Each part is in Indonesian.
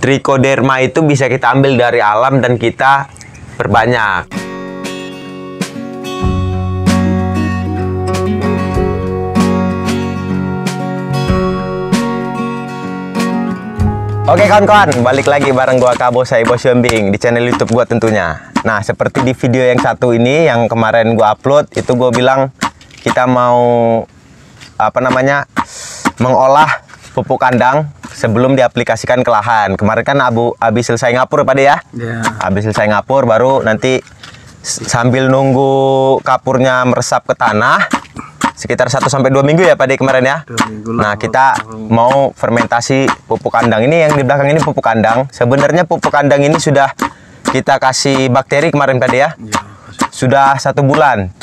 Trichoderma itu bisa kita ambil dari alam dan kita perbanyak. Oke kawan-kawan, balik lagi bareng gua Kabo Saibo Syembing di channel YouTube gua tentunya. Nah, seperti di video yang satu ini yang kemarin gua upload, itu gua bilang kita mau mengolah pupuk kandang sebelum diaplikasikan ke lahan. Kemarin kan habis selesai ngapur Pak De ya? Yeah. Habis selesai ngapur baru nanti sambil nunggu kapurnya meresap ke tanah sekitar 1-2 minggu ya Pak De kemarin ya. Nah, kita mau fermentasi pupuk kandang. Ini yang di belakang ini pupuk kandang. Sebenarnya pupuk kandang ini sudah kita kasih bakteri kemarin Pak De ya. Sudah 1 bulan.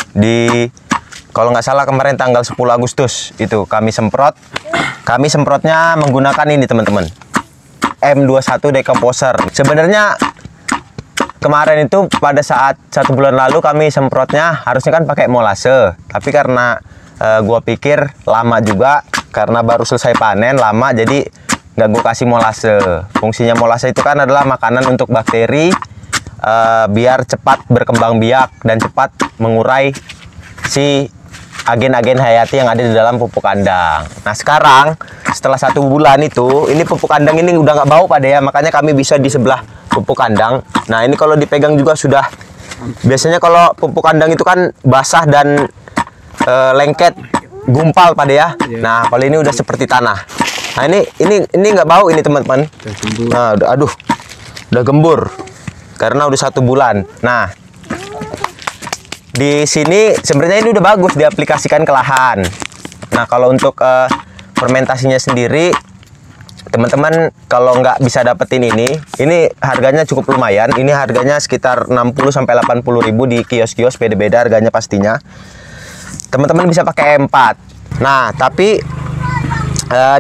Kalau nggak salah kemarin tanggal 10 Agustus itu kami semprot. Kami semprotnya menggunakan ini teman-teman, M21 Decomposer. Sebenarnya kemarin itu pada saat 1 bulan lalu kami semprotnya harusnya kan pakai molase, tapi karena gua pikir lama juga karena baru selesai panen lama, jadi nggak gua kasih molase. Fungsinya molase itu kan adalah makanan untuk bakteri, biar cepat berkembang biak dan cepat mengurai si agen-agen hayati yang ada di dalam pupuk kandang. Nah sekarang setelah 1 bulan itu, ini pupuk kandang ini udah nggak bau Pak De ya, makanya kami bisa di sebelah pupuk kandang. Nah ini kalau dipegang juga sudah, biasanya kalau pupuk kandang itu kan basah dan lengket, gumpal Pak De ya. Nah kalau ini udah seperti tanah. Nah ini nggak bau ini teman-teman. Nah udah gembur karena udah 1 bulan. Nah di sini sebenarnya ini udah bagus diaplikasikan ke lahan. Nah kalau untuk fermentasinya sendiri, teman-teman kalau nggak bisa dapetin ini harganya cukup lumayan. Ini harganya sekitar 60-80 ribu di kios-kios, beda-beda harganya pastinya. Teman-teman bisa pakai M4. Nah tapi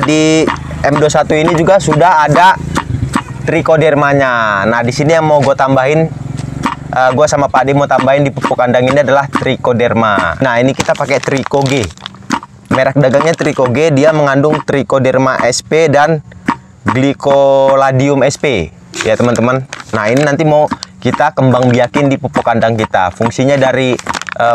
di M21 ini juga sudah ada trichodermanya. Nah di sini yang mau gue tambahin, gue sama Pak Adi mau tambahin di pupuk kandang ini adalah trichoderma. Nah ini kita pakai Tricho G. Merek dagangnya Tricho G, dia mengandung Trichoderma SP dan Glycoladium SP ya teman-teman. Nah ini nanti mau kita kembang biakin di pupuk kandang kita. Fungsinya dari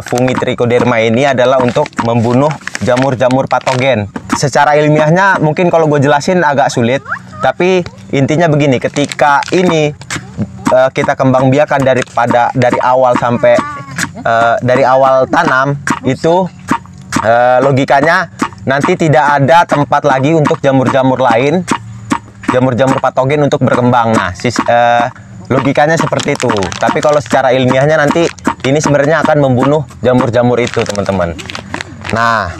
fungi Trichoderma ini adalah untuk membunuh jamur-jamur patogen. Secara ilmiahnya mungkin kalau gue jelasin agak sulit, tapi intinya begini, ketika ini kita kembang biakan dari awal sampai dari awal tanam itu, logikanya nanti tidak ada tempat lagi untuk jamur-jamur lain, jamur-jamur patogen untuk berkembang. Nah logikanya seperti itu. Tapi kalau secara ilmiahnya nanti ini sebenarnya akan membunuh jamur-jamur itu teman-teman. Nah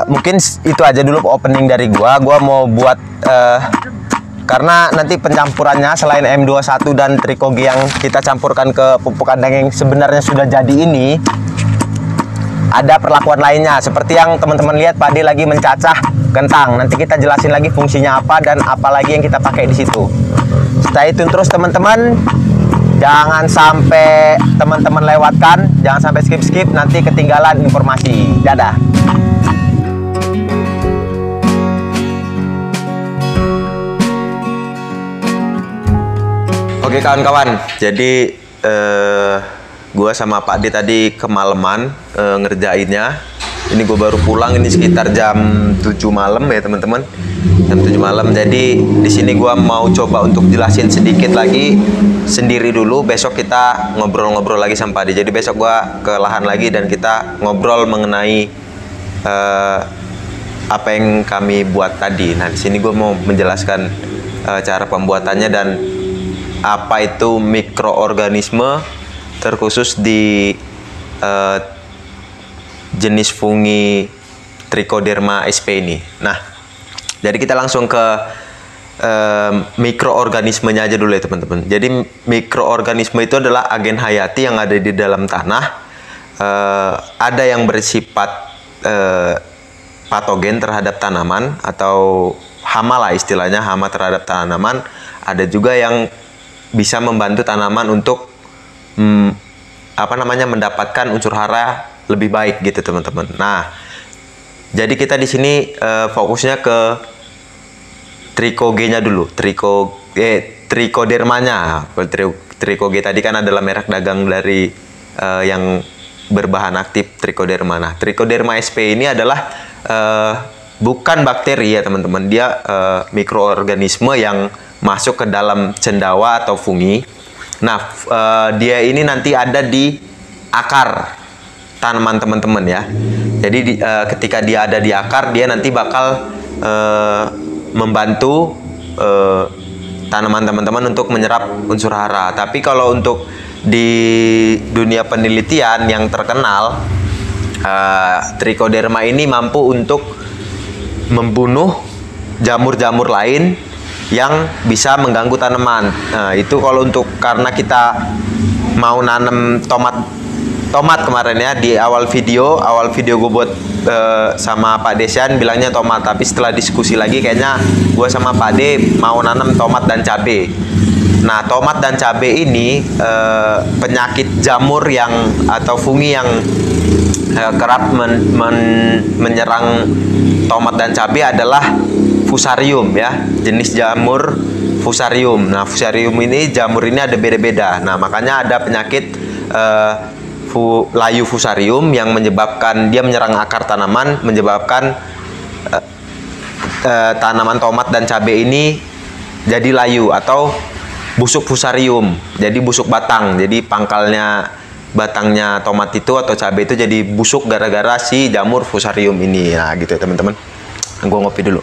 mungkin itu aja dulu opening dari gua mau buat karena nanti pencampurannya selain M21 dan Tricho G yang kita campurkan ke pupuk kandang yang sebenarnya sudah jadi ini, ada perlakuan lainnya seperti yang teman-teman lihat Pak De lagi mencacah kentang. Nanti kita jelasin lagi fungsinya apa dan apa lagi yang kita pakai di situ. Stay tune terus teman-teman, jangan sampai teman-teman lewatkan, jangan sampai skip nanti ketinggalan informasi. Dadah. Oke kawan-kawan, jadi gua sama Pak D tadi kemalaman ngerjainnya. Ini gue baru pulang, ini sekitar jam 7 malam ya teman-teman, jam 7 malam. Jadi di sini gua mau coba untuk jelasin sedikit lagi sendiri dulu. Besok kita ngobrol-ngobrol lagi sama Pak D. Jadi besok gua ke lahan lagi dan kita ngobrol mengenai apa yang kami buat tadi. Nah di sini gue mau menjelaskan cara pembuatannya dan apa itu mikroorganisme terkhusus di jenis fungi Trichoderma SP ini. Nah, jadi kita langsung ke mikroorganismenya aja dulu ya teman-teman. Jadi mikroorganisme itu adalah agen hayati yang ada di dalam tanah. Ada yang bersifat patogen terhadap tanaman atau hama lah istilahnya, hama terhadap tanaman. Ada juga yang bisa membantu tanaman untuk mendapatkan unsur hara lebih baik gitu teman-teman. Nah, jadi kita di sini fokusnya ke Trichoge-nya dulu. Trichodermanya. Trichoge tadi kan adalah merek dagang dari yang berbahan aktif Trichoderma. Nah, Trichoderma sp ini adalah bukan bakteri ya teman-teman. Dia mikroorganisme yang masuk ke dalam cendawa atau fungi. Nah, dia ini nanti ada di akar tanaman teman-teman ya. Jadi ketika dia ada di akar, dia nanti bakal membantu tanaman teman-teman untuk menyerap unsur hara. Tapi kalau untuk di dunia penelitian yang terkenal, Trichoderma ini mampu untuk membunuh jamur-jamur lain yang bisa mengganggu tanaman. Nah, itu kalau untuk karena kita mau nanam tomat kemarin ya, di awal video gue buat sama Pak Desian bilangnya tomat, tapi setelah diskusi lagi kayaknya gue sama Pak De mau nanam tomat dan cabai. Nah, tomat dan cabai ini penyakit jamur yang atau fungi yang kerap menyerang tomat dan cabai adalah Fusarium ya, jenis jamur Fusarium. Nah, Fusarium ini jamur ini ada beda-beda. Nah, makanya ada penyakit layu Fusarium yang menyebabkan dia menyerang akar tanaman, menyebabkan tanaman tomat dan cabai ini jadi layu atau busuk Fusarium. Jadi busuk batang. Jadi batangnya tomat itu atau cabai itu jadi busuk gara-gara si jamur Fusarium ini. Nah, gitu ya teman-teman. Gue ngopi dulu.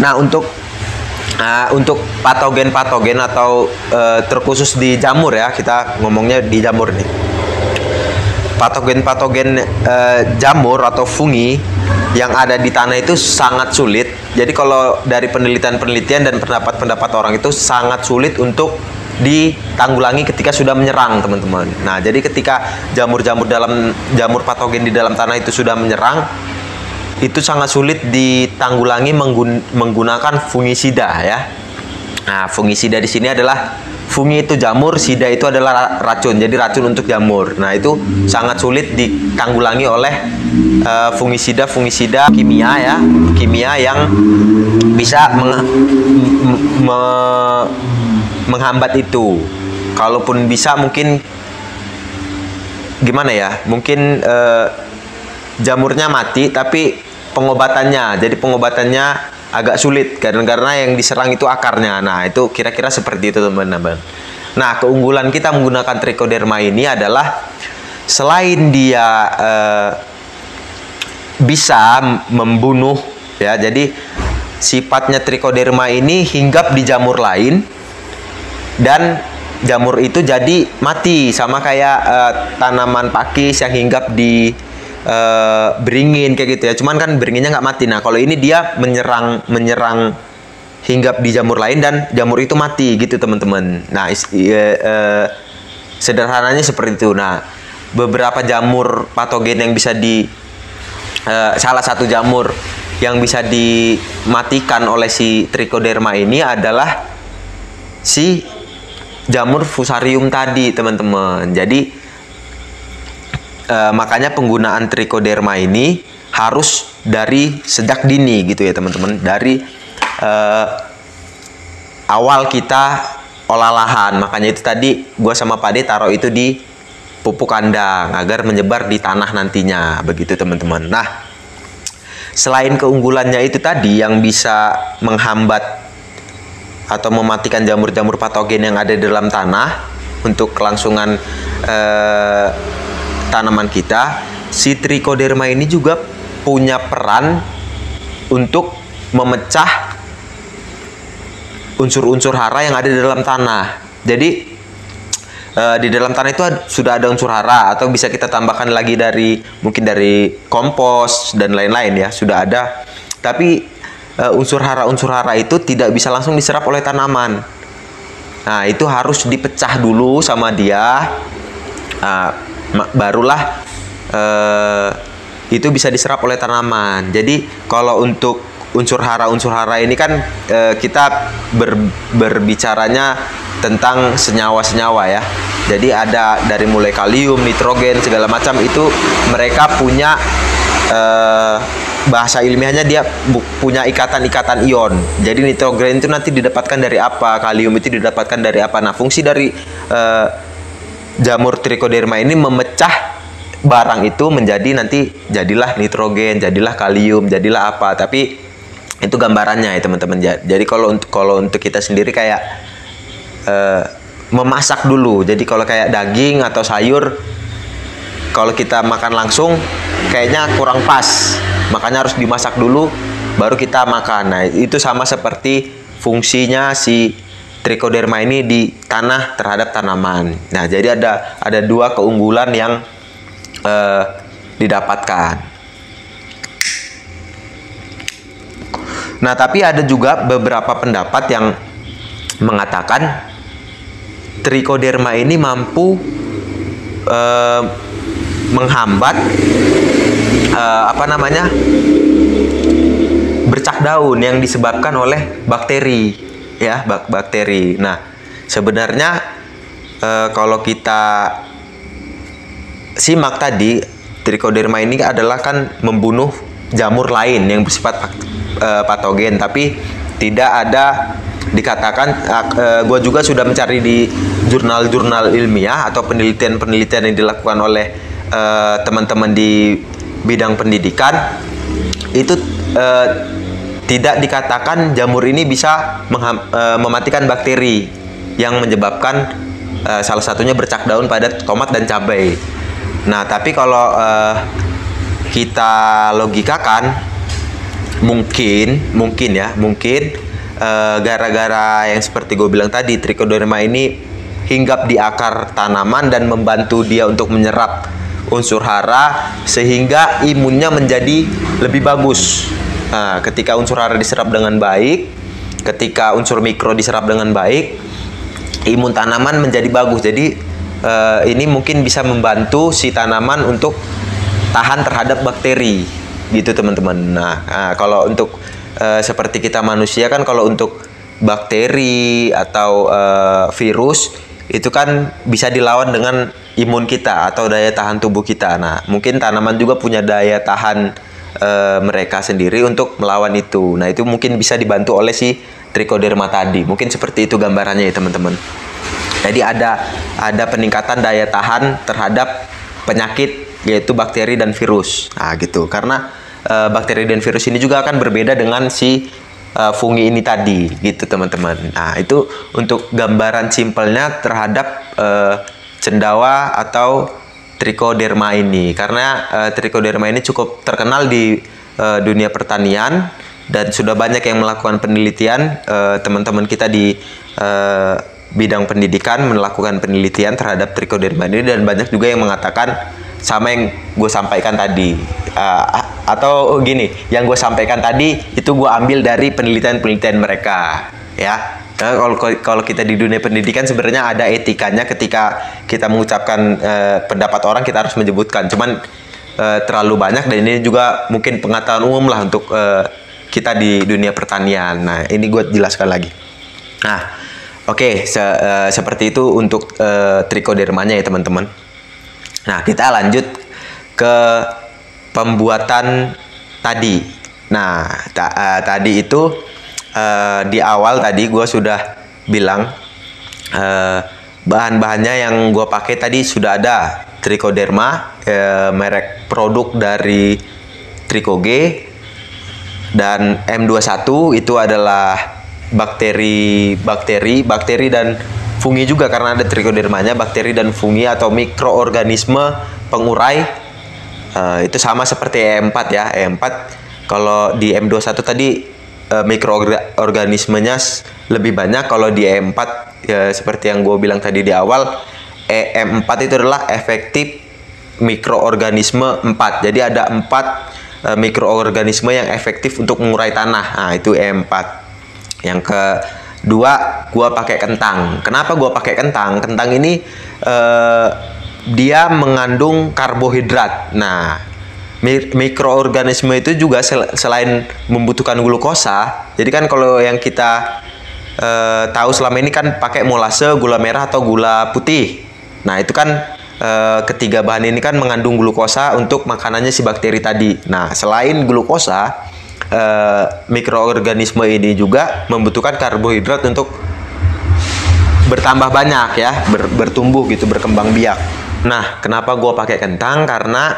Nah, untuk patogen-patogen atau terkhusus di jamur ya, kita ngomongnya di jamur nih. Patogen-patogen jamur atau fungi yang ada di tanah itu sangat sulit. Jadi kalau dari penelitian dan pendapat-pendapat orang itu sangat sulit untuk ditanggulangi ketika sudah menyerang, teman-teman. Nah, jadi ketika jamur patogen di dalam tanah itu sudah menyerang, itu sangat sulit ditanggulangi menggunakan fungisida ya. Nah, fungisida di sini adalah fungi itu jamur, sida itu adalah racun. Jadi racun untuk jamur. Nah, itu sangat sulit ditanggulangi oleh fungisida kimia ya, kimia yang bisa menghambat itu. Kalaupun bisa mungkin gimana ya? Mungkin jamurnya mati tapi pengobatannya agak sulit karena yang diserang itu akarnya. Nah, itu kira-kira seperti itu teman-teman. Nah, keunggulan kita menggunakan Trichoderma ini adalah selain dia bisa membunuh ya, jadi sifatnya Trichoderma ini hinggap di jamur lain dan jamur itu jadi mati, sama kayak tanaman pakis yang hinggap di beringin kayak gitu ya. Cuman kan beringinnya nggak mati. Nah, kalau ini dia menyerang hinggap di jamur lain dan jamur itu mati gitu teman-teman. Nah, sederhananya seperti itu. Nah, beberapa jamur patogen yang bisa salah satu jamur yang bisa dimatikan oleh si Trichoderma ini adalah si jamur Fusarium tadi teman-teman. Jadi makanya penggunaan Trichoderma ini harus dari sejak dini gitu ya teman-teman. Dari awal kita olah lahan. Makanya itu tadi gua sama Pak De taruh itu di pupuk kandang agar menyebar di tanah nantinya. Begitu teman-teman. Nah, selain keunggulannya itu tadi yang bisa menghambat atau mematikan jamur-jamur patogen yang ada di dalam tanah untuk kelangsungan tanaman kita, si Trichoderma ini juga punya peran untuk memecah unsur-unsur hara yang ada di dalam tanah. Jadi di dalam tanah itu sudah ada unsur hara, atau bisa kita tambahkan lagi mungkin dari kompos dan lain-lain ya, sudah ada. Tapi unsur hara itu tidak bisa langsung diserap oleh tanaman. Nah, itu harus dipecah dulu sama dia. Barulah itu bisa diserap oleh tanaman. Jadi kalau untuk unsur hara ini kan kita berbicaranya tentang senyawa-senyawa ya. Jadi ada dari mulai kalium, nitrogen, segala macam itu mereka punya bahasa ilmiahnya dia punya ikatan-ikatan ion. Jadi nitrogen itu nanti didapatkan dari apa, kalium itu didapatkan dari apa. Nah, fungsi dari jamur trichoderma ini memecah barang itu menjadi nanti jadilah nitrogen, jadilah kalium, jadilah apa. Tapi itu gambarannya ya teman-teman. Jadi kalau untuk kita sendiri kayak memasak dulu. Jadi kalau kayak daging atau sayur, kalau kita makan langsung kayaknya kurang pas, makanya harus dimasak dulu baru kita makan. Nah, itu sama seperti fungsinya si trichoderma ini di tanah terhadap tanaman. Nah, jadi ada dua keunggulan yang didapatkan. Nah, tapi ada juga beberapa pendapat yang mengatakan trichoderma ini mampu menghambat bercak daun yang disebabkan oleh bakteri, ya, bakteri. Nah, sebenarnya kalau kita simak tadi, trichoderma ini adalah kan membunuh jamur lain yang bersifat patogen, tapi tidak ada dikatakan. Gue juga sudah mencari di jurnal-jurnal ilmiah atau penelitian-penelitian yang dilakukan oleh teman-teman di bidang pendidikan, itu tidak dikatakan jamur ini bisa mematikan bakteri yang menyebabkan salah satunya bercak daun pada tomat dan cabai. Nah, tapi kalau kita logikakan, mungkin gara-gara yang seperti gue bilang tadi, trichoderma ini hinggap di akar tanaman dan membantu dia untuk menyerap unsur hara sehingga imunnya menjadi lebih bagus. Nah, ketika unsur hara diserap dengan baik, ketika unsur mikro diserap dengan baik, imun tanaman menjadi bagus. Jadi ini mungkin bisa membantu si tanaman untuk tahan terhadap bakteri, gitu teman-teman. Nah, kalau untuk seperti kita manusia kan, kalau untuk bakteri atau virus itu kan bisa dilawan dengan imun kita atau daya tahan tubuh kita. Nah, mungkin tanaman juga punya daya tahan mereka sendiri untuk melawan itu. Nah, itu mungkin bisa dibantu oleh si trichoderma tadi. Mungkin seperti itu gambarannya ya teman-teman. Jadi ada peningkatan daya tahan terhadap penyakit, yaitu bakteri dan virus. Nah, gitu. Karena bakteri dan virus ini juga akan berbeda dengan si fungi ini tadi, gitu teman-teman. Nah, itu untuk gambaran simpelnya terhadap cendawa atau trichoderma ini. Karena trichoderma ini cukup terkenal di dunia pertanian dan sudah banyak yang melakukan penelitian. Teman-teman kita di bidang pendidikan melakukan penelitian terhadap trichoderma ini, dan banyak juga yang mengatakan sama yang gue sampaikan tadi. Atau gini, yang gue sampaikan tadi itu gue ambil dari penelitian-penelitian mereka, ya. Nah, kalau kita di dunia pendidikan sebenarnya ada etikanya ketika kita mengucapkan pendapat orang, kita harus menyebutkan. Cuman terlalu banyak, dan ini juga mungkin pengetahuan umum lah untuk kita di dunia pertanian. Nah, ini gue jelaskan lagi. Nah, oke, seperti itu untuk trichodermanya ya teman-teman. Nah, kita lanjut ke pembuatan tadi. Nah, tadi itu di awal tadi gue sudah bilang bahan-bahannya yang gue pakai tadi sudah ada. Trichoderma, merek produk dari Trichoge, dan M21 itu adalah bakteri dan fungi juga, karena ada trichodermanya, bakteri dan fungi atau mikroorganisme pengurai. Itu sama seperti E4 ya. E4 kalau di M21 tadi mikroorganismenya lebih banyak. Kalau di E4 ya, seperti yang gue bilang tadi di awal, E4 itu adalah efektif mikroorganisme 4. Jadi ada 4 mikroorganisme yang efektif untuk mengurai tanah. Nah, itu E4. Yang kedua, gua pakai kentang. Kenapa gua pakai kentang? Kentang ini dia mengandung karbohidrat. Nah, mikroorganisme itu juga selain membutuhkan glukosa. Jadi kan kalau yang kita tahu selama ini kan pakai molase, gula merah atau gula putih. Nah, itu kan ketiga bahan ini kan mengandung glukosa untuk makanannya si bakteri tadi. Nah, selain glukosa, mikroorganisme ini juga membutuhkan karbohidrat untuk bertambah banyak ya, bertumbuh gitu, berkembang biak. Nah, kenapa gue pakai kentang? Karena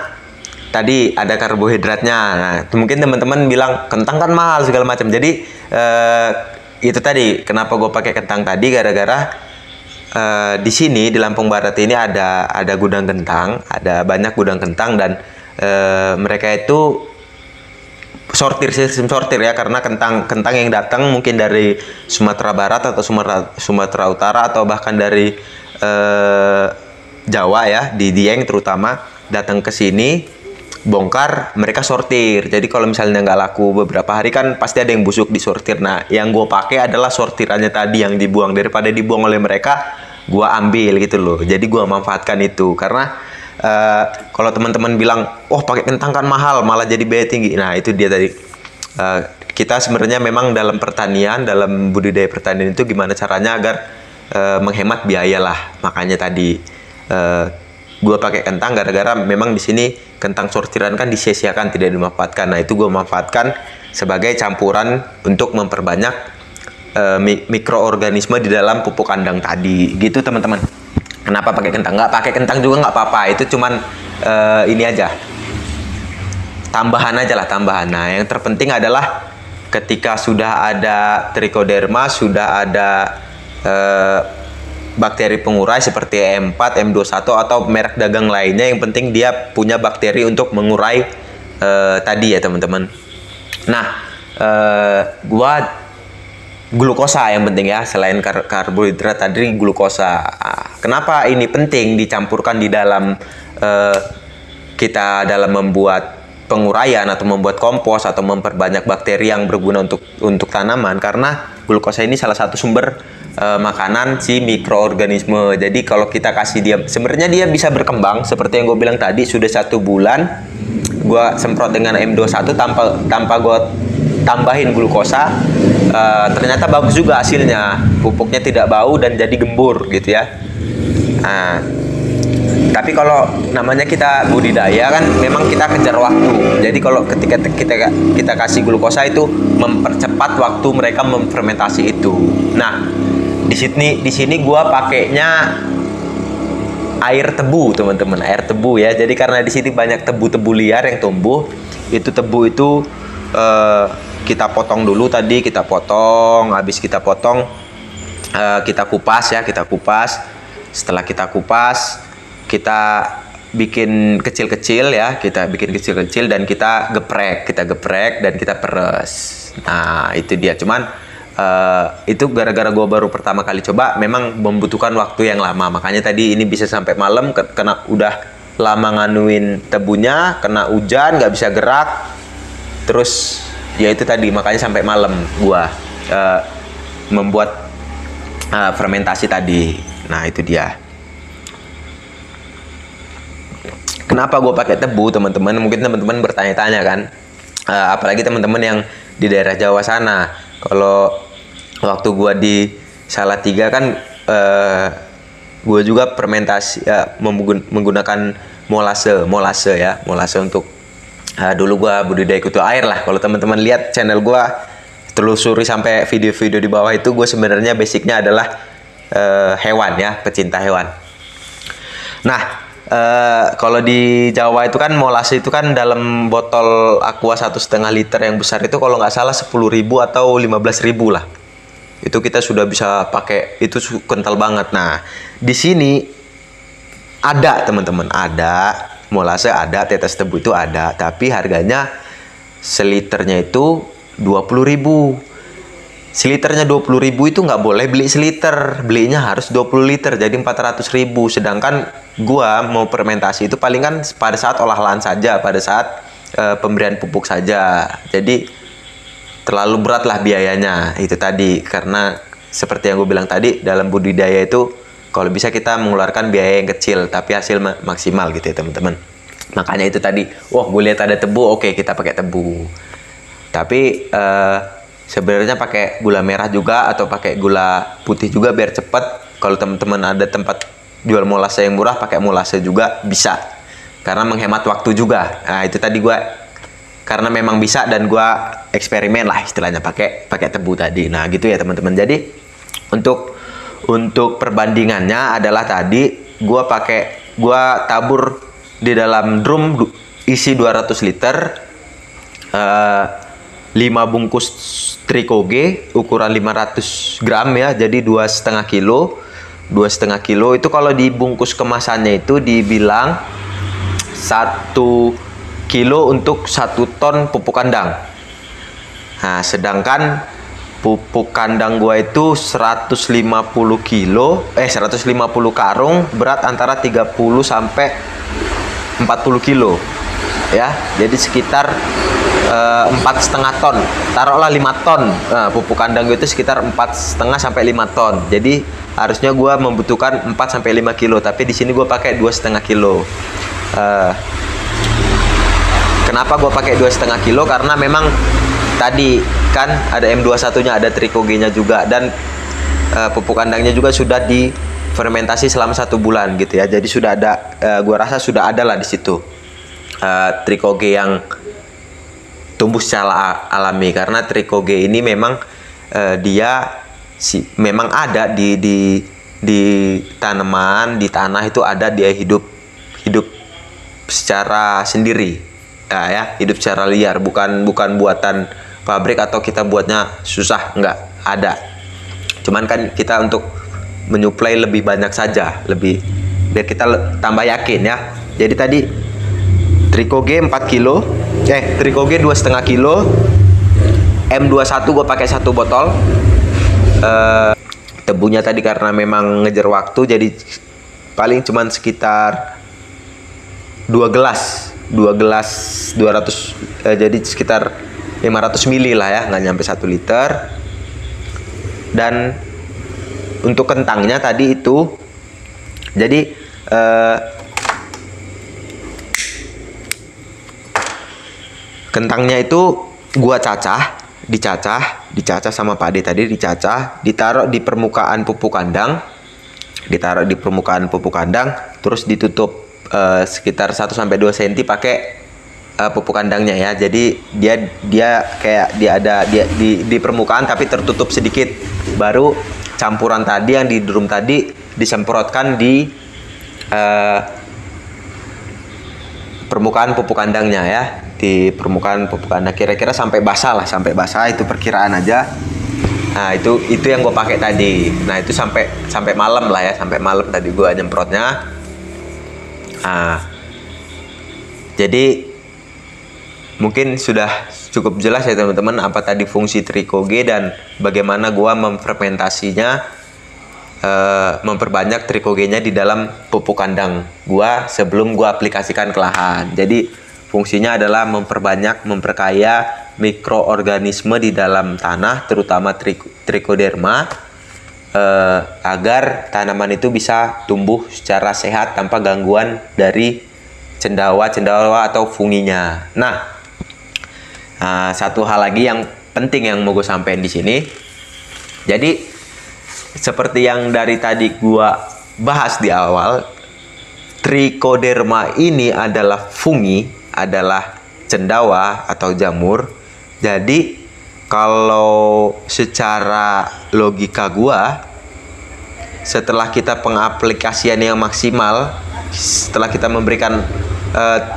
tadi ada karbohidratnya. Nah, mungkin teman-teman bilang kentang kan mahal segala macam. Jadi itu tadi kenapa gue pakai kentang tadi, gara-gara di sini di Lampung Barat ini ada gudang kentang, ada banyak gudang kentang, dan mereka itu sistem sortir ya, karena kentang yang datang mungkin dari Sumatera Barat atau Sumatera Utara atau bahkan dari Jawa ya, di Dieng terutama, datang ke sini bongkar, mereka sortir. Jadi kalau misalnya nggak laku beberapa hari kan pasti ada yang busuk disortir. Nah, yang gue pakai adalah sortirannya tadi yang dibuang, daripada dibuang oleh mereka, gue ambil gitu loh. Jadi gue manfaatkan itu, karena kalau teman-teman bilang, oh pakai kentang kan mahal, malah jadi biaya tinggi. Nah, itu dia tadi. Kita sebenarnya memang dalam pertanian, dalam budidaya pertanian itu gimana caranya agar menghemat biaya lah. Makanya tadi gue pakai kentang, gara-gara memang di sini kentang sortiran kan disia-siakan, tidak dimanfaatkan. Nah, itu gue manfaatkan sebagai campuran untuk memperbanyak mikroorganisme di dalam pupuk kandang tadi. Gitu teman-teman. Kenapa pakai kentang? Nggak pakai kentang juga nggak apa-apa. Itu cuman ini aja, tambahan aja lah, tambahan. Nah, yang terpenting adalah ketika sudah ada trichoderma, sudah ada bakteri pengurai seperti E4, M21 atau merek dagang lainnya, yang penting dia punya bakteri untuk mengurai tadi ya teman-teman. Nah, glukosa yang penting ya, selain karbohidrat tadi, glukosa. Kenapa ini penting dicampurkan di dalam kita dalam membuat penguraian atau membuat kompos atau memperbanyak bakteri yang berguna untuk tanaman? Karena glukosa ini salah satu sumber makanan si mikroorganisme. Jadi kalau kita kasih dia, sebenarnya dia bisa berkembang seperti yang gue bilang tadi. Sudah 1 bulan gue semprot dengan M21 tanpa gue tambahin glukosa, ternyata bagus juga hasilnya. Pupuknya tidak bau dan jadi gembur gitu ya. Nah, tapi kalau namanya kita budidaya kan memang kita kejar waktu. Jadi kalau ketika kita kasih glukosa itu mempercepat waktu mereka memfermentasi itu. Nah, di sini gua pakainya air tebu, teman-teman, air tebu ya. Jadi karena di sini banyak tebu-tebu liar yang tumbuh, itu tebu itu kita potong dulu tadi, kita potong, habis kita potong kita kupas ya, kita kupas. Setelah kita kupas, kita bikin kecil-kecil ya, kita bikin kecil-kecil dan kita geprek dan kita peres. Nah, itu dia. Cuman itu gara-gara gue baru pertama kali coba, memang membutuhkan waktu yang lama. Makanya tadi ini bisa sampai malam, kena udah lama nganuin tebunya, kena hujan, nggak bisa gerak. Terus ya itu tadi, makanya sampai malam gua membuat fermentasi tadi. Nah, itu dia. Kenapa gue pakai tebu, teman-teman? Mungkin teman-teman bertanya-tanya kan, apalagi teman-teman yang di daerah Jawa sana. Kalau waktu gue di Salatiga kan, gue juga fermentasi menggunakan molase ya, molase untuk dulu gue budidaya kutu air lah. Kalau teman-teman lihat channel gue, telusuri sampai video-video di bawah itu, gue sebenarnya basicnya adalah hewan ya, pecinta hewan. Nah, kalau di Jawa itu kan molase itu kan dalam botol aqua 1,5 liter yang besar itu, kalau nggak salah 10.000 atau 15.000 lah. Itu kita sudah bisa pakai, itu kental banget. Nah, di sini ada teman-teman, ada molase, ada tetes tebu itu ada, tapi harganya seliternya itu 20.000. Seliternya 20.000 itu nggak boleh beli seliter, belinya harus 20 liter, jadi 400.000. Sedangkan gua mau fermentasi itu paling kan pada saat olah lahan saja, pada saat pemberian pupuk saja. Jadi terlalu berat lah biayanya itu tadi, karena seperti yang gue bilang tadi, dalam budidaya itu kalau bisa kita mengeluarkan biaya yang kecil tapi hasil maksimal gitu ya teman-teman. Makanya itu tadi, wah gue lihat ada tebu, oke kita pakai tebu. Tapi sebenarnya pakai gula merah juga atau pakai gula putih juga biar cepat. Kalau teman-teman ada tempat jual molase yang murah pakai molase juga bisa, karena menghemat waktu juga. Nah itu tadi gue karena memang bisa dan gue eksperimen lah istilahnya pakai tebu tadi. Nah gitu ya teman-teman. Jadi untuk perbandingannya adalah tadi gue tabur di dalam drum isi 200 liter, 5 bungkus Trikoge ukuran 500 gram ya, jadi 2,5 kilo. 2,5 kilo itu kalau dibungkus kemasannya itu dibilang 1 kilo untuk 1 ton pupuk kandang. Nah sedangkan pupuk kandang gua itu 150 karung, berat antara 30 sampai 40 kilo ya, jadi sekitar 4,5 ton, taruhlah 5 ton. Nah, pupuk kandang itu sekitar 4,5 sampai 5 ton, jadi harusnya gua membutuhkan 4 sampai 5 kilo, tapi di sini gua pakai 2,5 kilo. Kenapa gua pakai 2,5 kilo? Karena memang tadi kan ada M21 nya, ada Trikoge nya juga, dan pupuk kandangnya juga sudah difermentasi selama 1 bulan gitu ya, jadi sudah ada, gua rasa sudah ada lah di situ Trikoge yang tumbuh secara alami, karena Trikoge ini memang memang ada di tanaman, di tanah itu ada, dia hidup secara sendiri ya, hidup secara liar, bukan buatan pabrik atau kita buatnya susah, enggak ada. Cuman kan kita untuk menyuplai lebih banyak saja, biar kita tambah yakin ya. Jadi tadi Trikoge 4 kilo, Trikoge 2,5 kilo, M21 gue pakai 1 botol. Tebunya tadi karena memang ngejar waktu, jadi paling cuman sekitar 2 gelas 200, jadi sekitar 500 ml lah ya, nggak nyampe 1 liter. Dan untuk kentangnya tadi itu, jadi kentangnya itu gua dicacah sama Pak Ade tadi, ditaruh di permukaan pupuk kandang, terus ditutup sekitar 1 sampai 2 cm pakai pupuk kandangnya ya. Jadi dia kayak di permukaan tapi tertutup sedikit. Baru campuran tadi yang di drum tadi disemprotkan di permukaan pupuk kandangnya ya, di permukaan pupuk kandang, kira-kira sampai basah itu perkiraan aja. Nah itu yang gue pakai tadi. Nah itu sampai malam lah ya, sampai malam tadi gue nyemprotnya. Nah jadi mungkin sudah cukup jelas ya teman-teman apa tadi fungsi Trikoge dan bagaimana gue memfermentasinya, memperbanyak Trikoge-nya di dalam pupuk kandang gua sebelum gua aplikasikan ke lahan. Jadi fungsinya adalah memperkaya mikroorganisme di dalam tanah, terutama Trichoderma, agar tanaman itu bisa tumbuh secara sehat tanpa gangguan dari cendawa atau funginya. Nah, satu hal lagi yang penting yang mau gue sampaikan di sini. Jadi seperti yang dari tadi gua bahas di awal, Trichoderma ini adalah fungi, adalah cendawa atau jamur. Jadi kalau secara logika gua, setelah kita pengaplikasian yang maksimal, setelah kita memberikan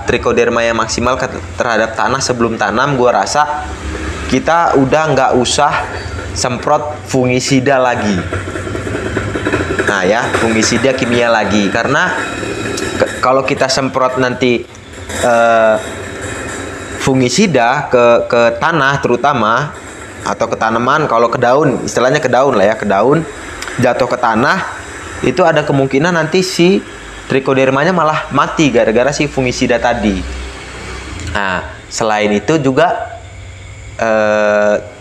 Trichoderma yang maksimal terhadap tanah sebelum tanam, gua rasa kita udah nggak usah semprot fungisida lagi. Nah ya, fungisida kimia lagi, karena kalau kita semprot nanti fungisida ke tanah terutama, atau ke tanaman, kalau ke daun, istilahnya ke daun lah ya, ke daun jatuh ke tanah, itu ada kemungkinan nanti si Trichodermanya malah mati gara-gara si fungisida tadi. Nah selain itu juga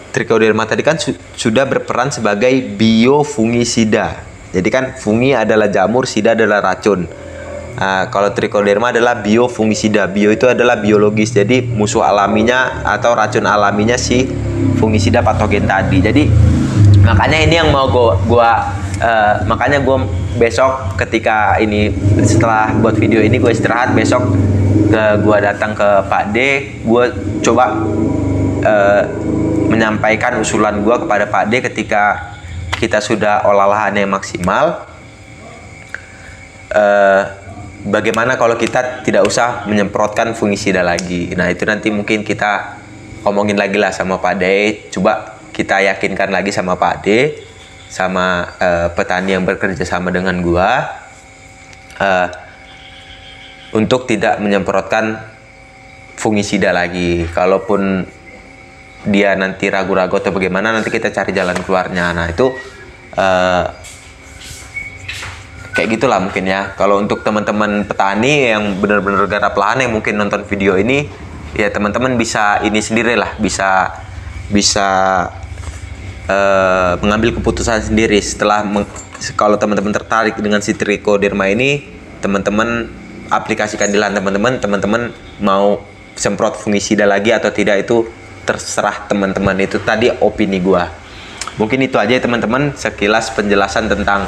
Trichoderma tadi kan sudah berperan sebagai biofungisida. Jadi kan fungi adalah jamur, sida adalah racun. Kalau Trichoderma adalah biofungisida. Bio itu adalah biologis. Jadi musuh alaminya atau racun alaminya si fungisida patogen tadi. Jadi makanya ini yang mau gua Makanya gue besok ketika ini, setelah buat video ini gue istirahat, besok gue datang ke Pak D, gue coba menyampaikan usulan gue kepada Pak D ketika kita sudah olah lahan yang maksimal. Bagaimana kalau kita tidak usah menyemprotkan fungisida lagi? Nah itu nanti mungkin kita omongin lagi lah sama Pak D. Coba kita yakinkan lagi sama Pak D, sama petani yang bekerja sama dengan gua, untuk tidak menyemprotkan fungisida lagi. Kalaupun dia nanti ragu-ragu atau bagaimana, nanti kita cari jalan keluarnya. Nah itu kayak gitulah mungkin ya. Kalau untuk teman-teman petani yang benar-benar garap lahan yang mungkin nonton video ini, ya teman-teman bisa ini sendiri lah, bisa mengambil keputusan sendiri. Kalau teman-teman tertarik dengan si Trichoderma ini, teman-teman aplikasikan di lahan teman-teman mau semprot fungisida lagi atau tidak, itu terserah teman-teman. Itu tadi opini gua. Mungkin itu aja ya teman-teman, sekilas penjelasan tentang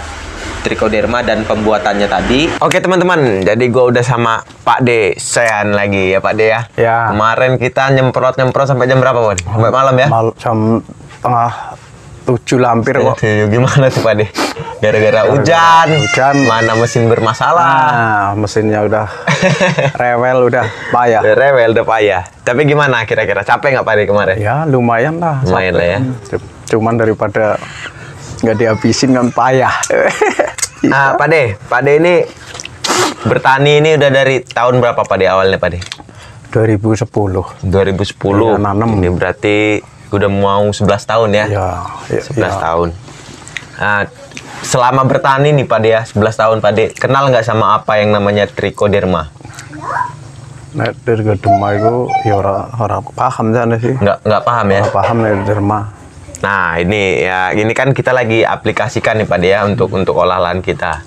Trichoderma dan pembuatannya tadi. Oke teman-teman, jadi gue udah sama Pak D Sean lagi ya Pak D ya. Ya. Kemarin kita nyemprot sampai jam berapa Pak? Sampai malam ya? Jam setengah 7 lah hampir kok. Gimana tuh Pak D? Gara-gara hujan, mana mesin bermasalah. Nah, mesinnya udah rewel, udah payah. Udah payah. Tapi gimana kira-kira? Capek nggak Pak D kemarin? Ya lumayan lah. Lumayan lah ya. Cuman daripada nggak dihabisin kan payah. Pak D ini bertani ini udah dari tahun berapa Pak D awalnya Pak D? 2010. 2010. Nanam. Ini berarti udah mau 11 tahun ya? Ya 11 tahun. Nah, selama bertani nih Pak D ya, 11 tahun Pak D, kenal nggak sama apa yang namanya Trichoderma? Nah, Trichoderma itu ya orang paham sana sih. Nggak paham ya? Nggak paham Trichoderma. Nah ini ya, ini kan kita lagi aplikasikan nih Pak D ya untuk olah lahan kita.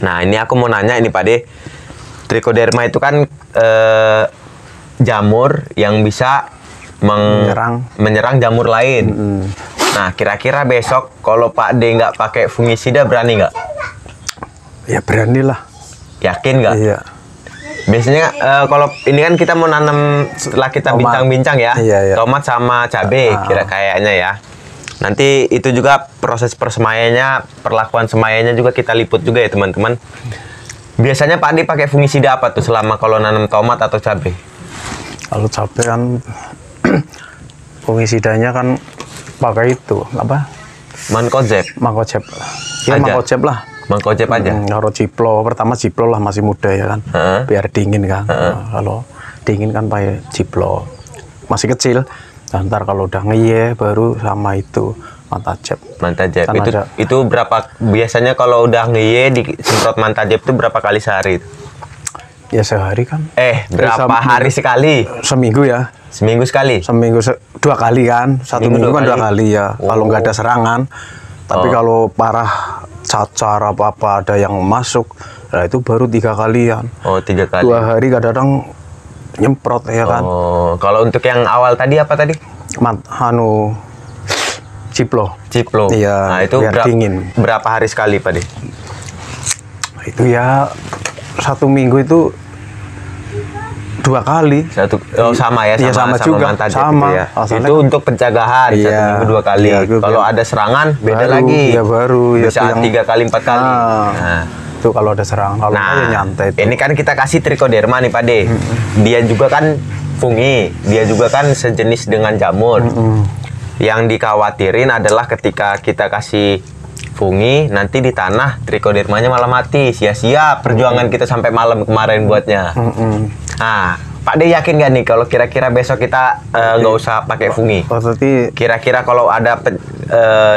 Nah ini aku mau nanya ini Pak D, Trichoderma itu kan jamur yang bisa menyerang jamur lain. Nah kira-kira besok kalau Pak D nggak pakai fungisida berani nggak? Ya beranilah. Yakin nggak? Iya. Biasanya kalau ini kan kita mau nanam setelah kita bincang-bincang ya, iya. Tomat sama cabai kayaknya ya. Nanti itu juga proses persemaiannya, perlakuan semaiannya juga kita liput juga ya teman-teman. Biasanya Pak D pakai fungisida apa tuh selama kalau nanam tomat atau cabai? Kalau cabai kan fungisidanya kan pakai itu apa? Mancozeb. Ya Mancozeb lah. Mancozeb aja. Kalau ciplo, pertama ciplo lah, masih muda ya kan, biar dingin kan. Kalau dingin kan pakai ciplo, masih kecil. Dan ntar kalau udah ngeye baru sama itu Mancozeb. Kan itu berapa biasanya kalau udah ngeye disemprot Mancozeb itu berapa kali sehari? Ya sehari kan. Berapa hari sekali? Seminggu ya. Seminggu sekali? Seminggu 2 kali kan. Satu minggu kan 2 kali ya. Kalau nggak ada serangan. Tapi kalau parah cacar apa ada yang masuk, nah itu baru 3 kalian. 3 kali. 2 hari kadang-kadang nyemprot ya kan. Kalau untuk yang awal tadi apa tadi? Ciplo. Iya. Nah itu dingin. Berapa hari sekali Pak D? Itu ya 1 minggu itu 2 kali. Sama ya, sama juga. Sama. Gitu ya. Itu untuk pencegahan, 1 minggu 2 kali. Kalau ada serangan beda lagi. Ya baru. Bisa 3 kali 4 kali. Nah, itu kalau ada serangan. Kalau nyantai itu. Ini kan kita kasih Trichoderma nih Pak D. Dia juga kan fungi. Dia juga kan sejenis dengan jamur. Yang dikhawatirin adalah ketika kita kasih fungi, nanti di tanah Trichodermanya malah mati. Sia-sia perjuangan kita sampai malam kemarin buatnya. Nah, Pak D yakin nggak nih kalau kira-kira besok kita nggak usah pakai fungi? Kira-kira kalau ada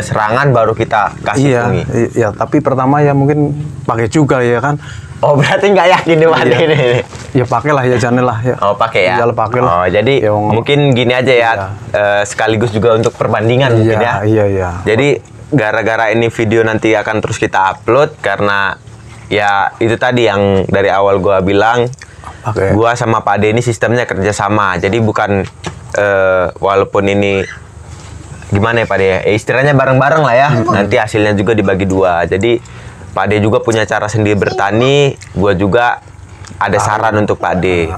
serangan baru kita kasih fungi. Iya, tapi pertama ya mungkin pakai juga ya kan. Berarti nggak yakin nih Pak D ini? Ya pakailah ya, jangan lah ya. Pakai ya. Ya pakailah. Jadi mungkin gini aja ya, sekaligus juga untuk perbandingan mungkin ya. Iya. Jadi gara-gara ini video nanti akan terus kita upload karena ya itu tadi yang dari awal gua bilang. Gua sama Pak D ini sistemnya kerjasama, jadi bukan walaupun ini gimana ya Pak De ya? Istilahnya bareng-bareng lah ya. Nanti hasilnya juga dibagi dua. Jadi Pak De juga punya cara sendiri bertani, gua juga ada saran untuk Pak De.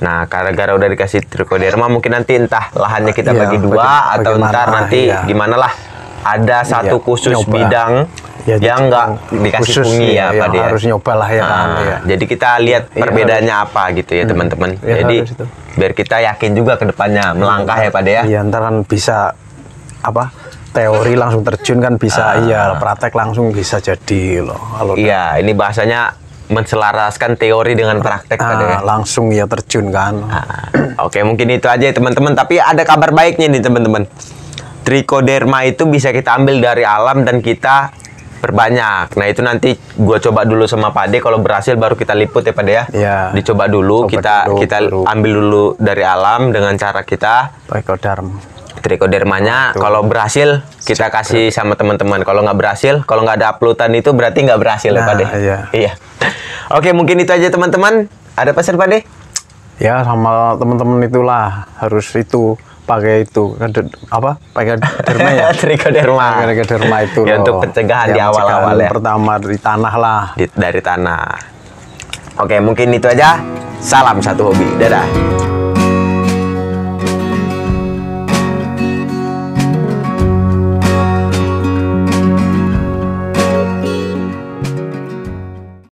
Nah, gara-gara udah dikasih trichoderma, mungkin nanti entah lahannya kita bagi dua atau ntar nanti gimana lah. Ada satu khusus bidang yang nggak dikasih fungi ya Pak De. Harus nyoba lah ya kan. Jadi kita lihat perbedaannya apa gitu ya teman-teman. Jadi biar kita yakin juga ke depannya melangkah ya Pak De ya. Iya, ntar kan bisa apa? Teori langsung terjun kan bisa, praktek langsung bisa jadi loh. Kalau iya, ini bahasanya menselaraskan teori dengan praktek Pak De. Langsung ya terjun kan. Oke, mungkin itu aja ya teman-teman. Tapi ada kabar baiknya nih teman-teman. Trichoderma itu bisa kita ambil dari alam dan kita perbanyak. Nah, itu nanti gua coba dulu sama Pak De, kalau berhasil baru kita liput ya Pak De ya. Iya. Dicoba dulu, kita ambil dulu dari alam dengan cara kita trichodermanya. Kalau berhasil kita kasih sama teman-teman. Kalau nggak berhasil, kalau nggak ada uploadan itu berarti nggak berhasil ya Pak De. Iya. Oke, mungkin itu aja teman-teman. Ada pesan Pak De? Ya, sama teman-teman itulah harus itu pakai itu pakai derma ya. Trichoderma itu ya, untuk pencegahan di awal-awal ya. Pertama dari tanah lah. Dari tanah. Oke, mungkin itu aja. Salam satu hobi. Dadah.